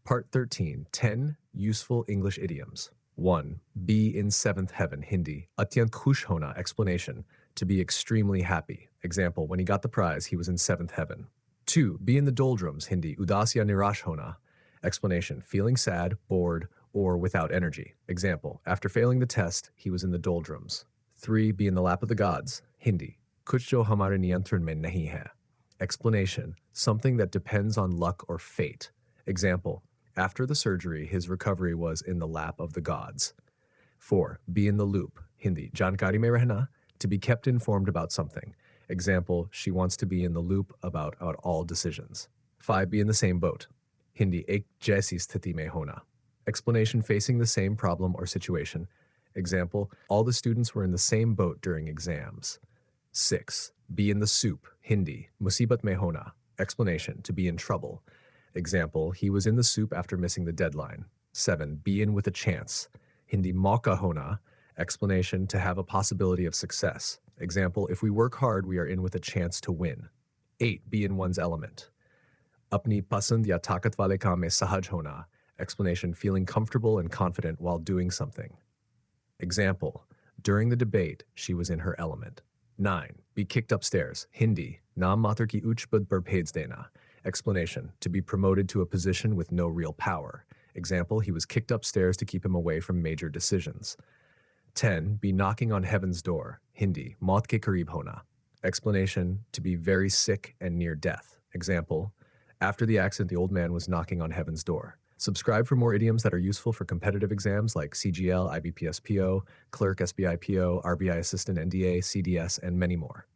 Part 13, 10 Useful English Idioms. 1. Be in seventh heaven, Hindi. Atyant khush hona, explanation. To be extremely happy. Example, when he got the prize, he was in seventh heaven. 2. Be in the doldrums, Hindi. Udas ya nirash hona. Explanation, feeling sad, bored, or without energy. Example, after failing the test, he was in the doldrums. 3. Be in the lap of the gods, Hindi. Kuch jo hamare niyantran mein nahi hai. Explanation, something that depends on luck or fate. Example, after the surgery, his recovery was in the lap of the gods. 4. Be in the loop, Hindi. Jankari mein rehna, to be kept informed about something. Example, she wants to be in the loop about all decisions. 5. Be in the same boat, Hindi. Ek jaisi sthiti mein hona. Explanation, facing the same problem or situation. Example, all the students were in the same boat during exams. 6. Be in the soup, Hindi. Musibat mein hona. Explanation, to be in trouble. Example, he was in the soup after missing the deadline. 7. Be in with a chance, Hindi. Mauka hona. Explanation, to have a possibility of success. Example, if we work hard, we are in with a chance to win. 8. Be in one's element. Apni pasand ya takat wale kaam mein sahaj hona. Explanation, feeling comfortable and confident while doing something. Example, during the debate, she was in her element. 9. Be kicked upstairs, Hindi. Naam matar ki uch bud par bhej dena. Explanation, to be promoted to a position with no real power. Example, he was kicked upstairs to keep him away from major decisions. 10. Be knocking on heaven's door, Hindi. Maut ke kareeb hona. Explanation, to be very sick and near death. Example, after the accident, the old man was knocking on heaven's door. Subscribe for more idioms that are useful for competitive exams like CGL, IBPS PO, Clerk, SBI PO, RBI Assistant, NDA, CDS, and many more.